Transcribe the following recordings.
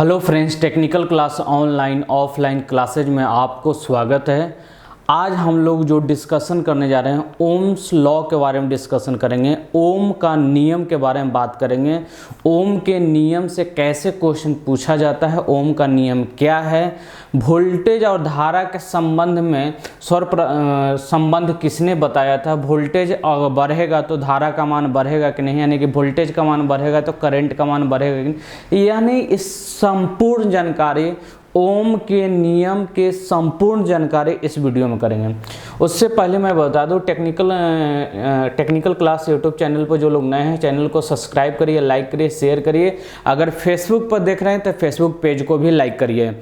Hello friends, technical class online offline classes में आपको स्वागत है। आज हम लोग जो डिस्कशन करने जा रहे हैं ओम्स लॉ के बारे में डिस्कशन करेंगे। ओम का नियम के बारे में बात करेंगे। ओम के नियम से कैसे क्वेश्चन पूछा जाता है, ओम का नियम क्या है, वोल्टेज और धारा के संबंध में संबंध किसने बताया था, वोल्टेज अगर बढ़ेगा तो धारा का मान बढ़ेगा कि नहीं, यानी कि वोल्टेज का मान बढ़ेगा तो करंट का मान बढ़ेगा कि नहीं, यानी इस संपूर्ण जानकारी ओम के नियम के संपूर्ण जानकारी इस वीडियो में करेंगे। उससे पहले मैं बता दूं, टेक्निकल क्लास यूट्यूब चैनल पर जो लोग नए हैं चैनल को सब्सक्राइब करिए, लाइक करिए, शेयर करिए। अगर फेसबुक पर देख रहे हैं तो फेसबुक पेज को भी लाइक करिए।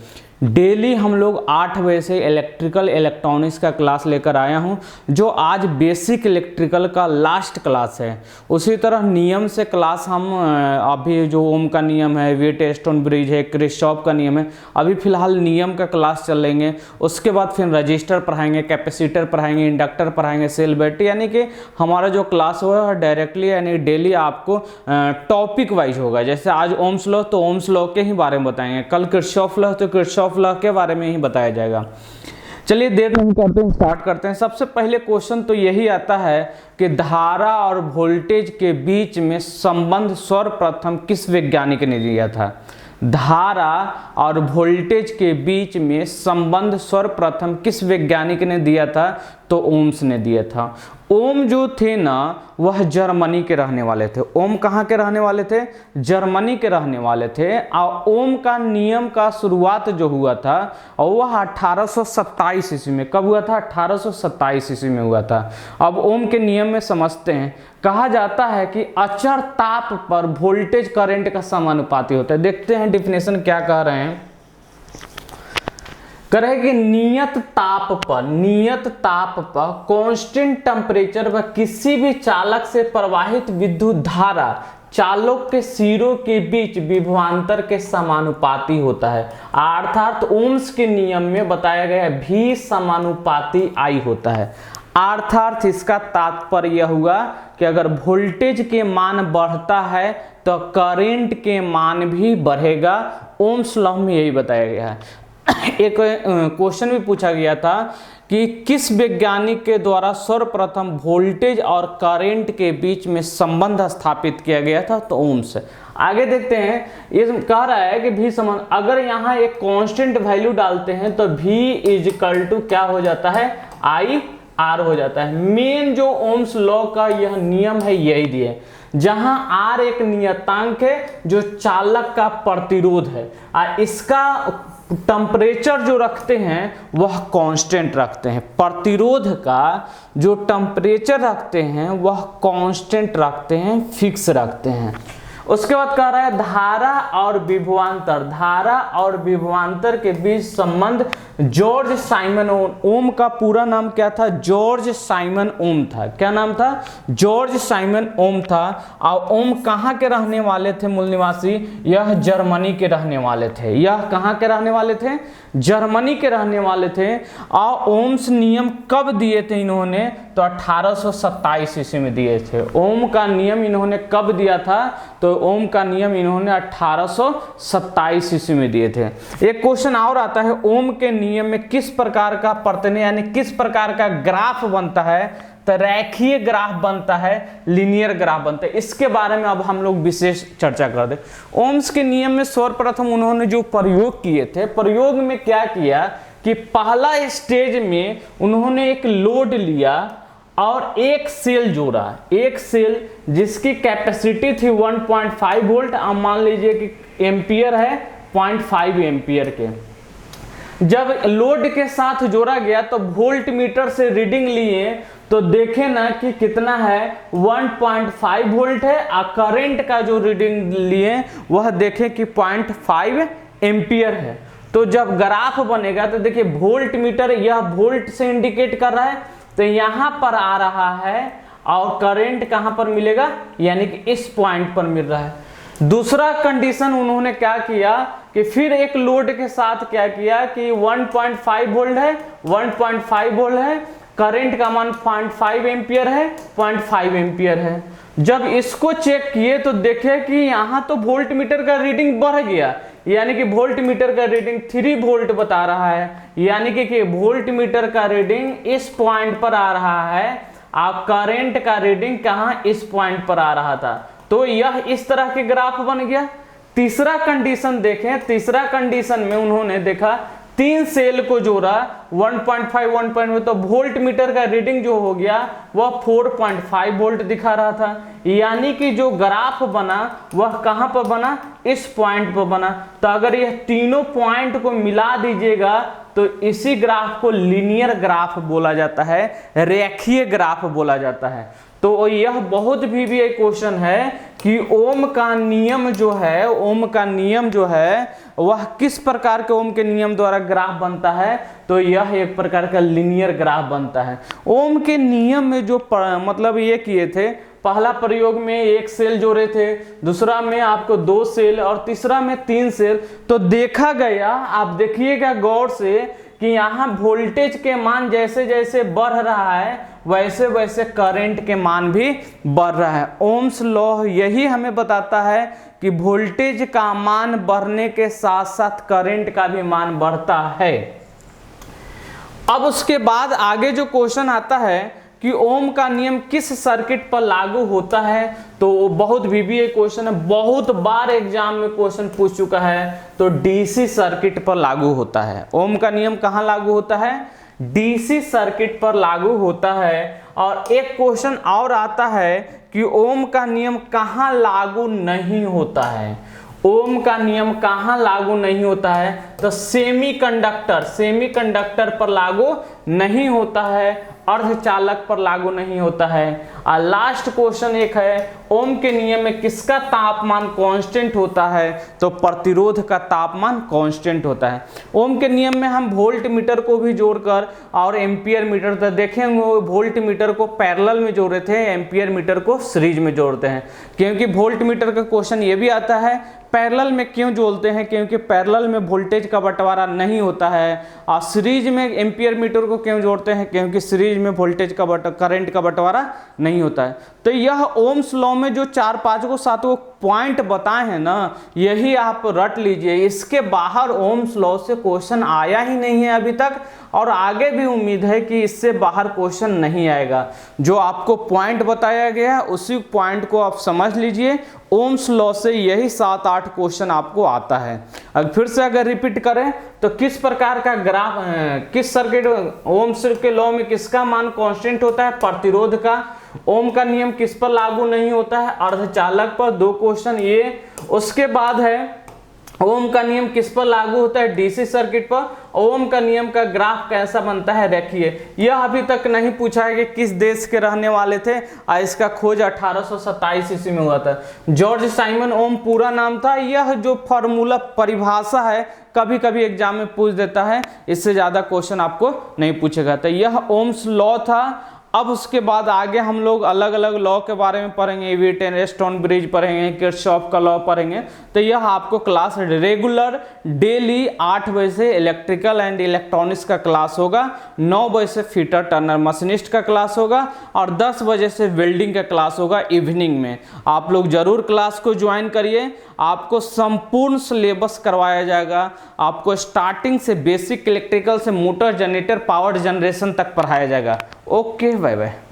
डेली हम लोग 8 बजे से इलेक्ट्रिकल इलेक्ट्रॉनिक्स का क्लास लेकर आया हूं, जो आज बेसिक इलेक्ट्रिकल का लास्ट क्लास है। उसी तरह नियम से क्लास हम अभी जो ओम का नियम है, व्हीटस्टोन ब्रिज है, किरचॉफ का नियम है, अभी फिलहाल नियम का क्लास चलेंगे। उसके बाद फिर रजिस्टर पढ़ाएंगे, कैपेसिटर पढ़ाएंगे, इंडक्टर पढ़ाएंगे, सेल बैटरी, यानी कि हमारा जो क्लास हुआ है डायरेक्टली यानी डेली आपको टॉपिक वाइज होगा। जैसे आज ओम्स लॉ तो ओम्स लॉ के ही बारे में बताएंगे, कल किरचॉफ लॉ तो किरचॉफ लॉ के बारे में ही बताया जाएगा। चलिए देर नहीं करते हैं, स्टार्ट करते हैं। सबसे पहले क्वेश्चन तो यही आता है कि धारा और वोल्टेज के बीच में संबंध सर्वप्रथम किस वैज्ञानिक ने दिया था। धारा और वोल्टेज के बीच में संबंध सर्वप्रथम किस वैज्ञानिक ने दिया था, तो ओम्स ने दिया था। ओम जो थे ना वह जर्मनी के रहने वाले थे। ओम कहाँ के रहने वाले थे? जर्मनी के रहने वाले थे। और ओम का नियम का शुरुआत जो हुआ था और वह 1827 ईस्वी में, कब हुआ था? 1827 ईस्वी में हुआ था। अब ओम के नियम में समझते हैं। कहा जाता है कि अचर ताप पर वोल्टेज करंट का समानुपाती होता है। देखते हैं डिफिनेशन क्या कह रहे हैं। कह रहे हैं कि नियत ताप पर कांस्टेंट टेम्परेचर पर किसी भी चालक से प्रवाहित विद्युत धारा चालक के सिरों के बीच विभवांतर के समानुपाती होता है। अर्थात ओम्स के नियम में बताया गया है V समानुपाती I होता है। अर्थात इसका तात्पर्य यह हुआ कि अगर वोल्टेज के मान बढ़ता है तो करंट के मान भी बढ़ेगा। ओम्स लॉ में यही बताया गया है। एक क्वेश्चन भी पूछा गया था कि किस वैज्ञानिक के द्वारा सर्वप्रथम वोल्टेज और करंट के बीच में संबंध स्थापित किया गया था, तो ओम्स। आगे देखते हैं, ये कह रहा है कि V समान, अगर यहाँ एक कांस्टेंट वैल्यू डालते हैं तो V इक्वल टू क्या हो जाता है? I R हो जाता है। मेन जो ओम्स लॉ का यह नियम है यही दिए, जहां R एक नियतांक है जो चालक का प्रतिरोध है, और इसका टेम्परेचर जो रखते हैं वह कांस्टेंट रखते हैं। प्रतिरोध का जो टेम्परेचर रखते हैं वह कांस्टेंट रखते हैं, फिक्स रखते हैं। उसके बाद कह रहा है धारा और विभवांतर के बीच संबंध जॉर्ज साइमन ओम का पूरा नाम क्या था? जॉर्ज साइमन ओम था। क्या नाम था? जॉर्ज साइमन ओम था। और ओम कहाँ के रहने वाले थे? मूल निवासी, यह जर्मनी के रहने वाले थे। यह कहाँ के रहने वाले थे? जर्मनी के रहने वाले थे। और ओम्स नियम कब दिए थे इन्होंने? तो 1827 ईस्वी में दिए थे। ओम का नियम इन्होंने कब दिया था? तो ओम का नियम इन्होंने 1827 ईस्वी में दिए थे। एक क्वेश्चन और आता है, ओम के नियम में किस प्रकार का प्रतिनिधि यानी किस प्रकार का ग्राफ बनता है? तो रेखीय ग्राफ बनता है, लीनियर ग्राफ बनता है। इसके बारे में अब हम लोग विशेष चर्चा कर दे। ओम्स के नियम में सर्वप्रथम उन्होंने जो प्रयोग किए थे, प्रयोग में क्या किया कि पहला स्टेज में उन्होंने एक लोड लिया और एक सेल जोड़ा। एक सेल जिसकी कैपेसिटी थी 1.5 वोल्ट, अब मान लीजिए कि एम्पियर है 0.5 एम्पियर के। जब लोड के साथ जोड़ा गया तो वोल्ट मीटर से रीडिंग लिए तो देखे ना कि कितना है, 1.5 वोल्ट है। और करंट का जो रीडिंग लिए वह देखे कि 0.5 एम्पियर है। तो जब ग्राफ बनेगा तो देखिए वोल्ट मीटर यह वोल्ट से इंडिकेट कर रहा है, तो यहां पर आ रहा है, और करंट कहां पर मिलेगा, यानी कि इस पॉइंट पर मिल रहा है। दूसरा कंडीशन उन्होंने क्या किया कि फिर एक लोड के साथ क्या किया कि 1.5 वोल्ट है, 1.5 वोल्ट है, करंट का मान 0.5 एम्पियर है, 0.5 एम्पियर है। जब इसको चेक किए तो देखे कि यहाँ तो वोल्ट मीटर का रीडिंग बढ़ गया, यानी कि वोल्ट मीटर का रीडिंग 3 वोल्ट बता रहा है, यानी कि वोल्ट मीटर का रीडिंग इस पॉइंट पर आ रहा है, आप करंट का रीडिंग कहाँ, इस पॉइंट पर आ रहा था। तो यह इस तरह के ग्राफ बन गया। तीसरा कंडीशन देखें, तीसरा कंडीशन में उन्होंने देखा 3 सेल को जोड़ा 1.5 1.5, तो वोल्ट मीटर का रीडिंग जो हो गया वह 4.5 वोल्ट दिखा रहा था, यानी कि जो ग्राफ बना वह कहां पर बना, इस पॉइंट पर बना। तो अगर यह तीनों पॉइंट को मिला दीजिएगा तो इसी ग्राफ को लीनियर ग्राफ बोला जाता है, रेखीय ग्राफ बोला जाता है। तो यह बहुत भी एक क्वेश्चन है कि ओम का नियम जो है, ओम का नियम जो है वह किस प्रकार के ओम के नियम द्वारा ग्राफ बनता है, तो यह एक प्रकार का लीनियर ग्राफ बनता है। ओम के नियम में जो मतलब ये किए थे, पहला प्रयोग में 1 सेल जोड़े थे, दूसरा में आपको 2 सेल और तीसरा में 3 सेल। तो देखा गया, आप देखिएगा गौर से कि यहाँ वोल्टेज के मान जैसे जैसे बढ़ रहा है वैसे वैसे करंट के मान भी बढ़ रहा है। ओम्स लॉ यही हमें बताता है कि वोल्टेज का मान बढ़ने के साथ साथ करंट का भी मान बढ़ता है। अब उसके बाद आगे जो क्वेश्चन आता है कि ओम का नियम किस सर्किट पर लागू होता है, तो बहुत भी एक क्वेश्चन है, बहुत बार एग्जाम में क्वेश्चन पूछ चुका है। तो डीसी सर्किट पर लागू होता है। ओम का नियम कहाँ लागू होता है, डीसी सर्किट पर लागू होता है। और एक क्वेश्चन और आता है कि ओम का नियम कहाँ लागू नहीं होता है। ओम का नियम कहाँ लागू नहीं होता है, तो सेमीकंडक्टर पर लागू नहीं होता है, अर्धचालक पर लागू नहीं होता है। और लास्ट क्वेश्चन एक है, ओम के नियम में किसका तापमान कांस्टेंट होता है, तो प्रतिरोध का तापमान कांस्टेंट होता है। ओम के नियम में हम वोल्ट मीटर को भी जोड़कर और एम्पियर मीटर, तो देखेंगे वोल्ट मीटर को पैरेलल में जोड़े थे, एम्पियर मीटर को सीरीज में जोड़ते हैं, क्योंकि वोल्ट मीटर का क्वेश्चन ये भी आता है पैरेलल में क्यों जोड़ते हैं, क्योंकि पैरेलल में वोल्टेज का बंटवारा नहीं होता है। और सीरीज में एम्पियर मीटर को क्यों जोड़ते हैं, क्योंकि सीरीज में वोल्टेज का करंट का बंटवारा नहीं होता है। तो यह ओम्स लॉ में जो 4 5 को 7 को पॉइंट बताए हैं ना, यही आप रट लीजिए। इसके बाहर ओम्स लॉ से क्वेश्चन आया ही नहीं है अभी तक, और आगे भी उम्मीद है कि इससे बाहर क्वेश्चन नहीं आएगा। जो आपको पॉइंट बताया गया है उसी पॉइंट को आप समझ लीजिए। ओम्स लॉ से यही 7 8 क्वेश्चन आपको आता है। अब फिर से अगर रिपीट करें तो किस प्रकार का ग्राफ, किस सर्किट, ओम्स के लॉ में किसका मान कांस्टेंट होता है, प्रतिरोध का। ओम का नियम किस पर लागू नहीं होता है, अर्धचालक पर। 2 क्वेश्चन ये। उसके बाद है ओम का नियम किस पर लागू होता है, डीसी सर्किट पर। ओम का नियम का ग्राफ कैसा बनता है, देखिए। यह अभी तक नहीं पूछा है कि किस देश के रहने वाले थे, इसका खोज 1827 ईस्वी में हुआ था। जॉर्ज साइमन ओम पूरा नाम था। यह जो फॉर्मूला परिभाषा है कभी कभी एग्जाम में पूछ देता है, इससे ज्यादा क्वेश्चन आपको नहीं पूछेगा। तो यह ओम्स लॉ था। अब उसके बाद आगे हम लोग अलग अलग लॉ के बारे में पढ़ेंगे, वीटेन स्टोनब्रिज पढ़ेंगे, किरचॉफ का लॉ पढ़ेंगे। तो यह आपको क्लास रेगुलर डेली 8 बजे से इलेक्ट्रिकल एंड इलेक्ट्रॉनिक्स का क्लास होगा, 9 बजे से फिटर टर्नर मशीनिस्ट का क्लास होगा और 10 बजे से वेल्डिंग का क्लास होगा इवनिंग में। आप लोग जरूर क्लास को ज्वाइन करिए। आपको संपूर्ण सिलेबस करवाया जाएगा। आपको स्टार्टिंग से बेसिक इलेक्ट्रिकल से मोटर जनरेटर पावर जनरेशन तक पढ़ाया जाएगा। Okay, bye bye.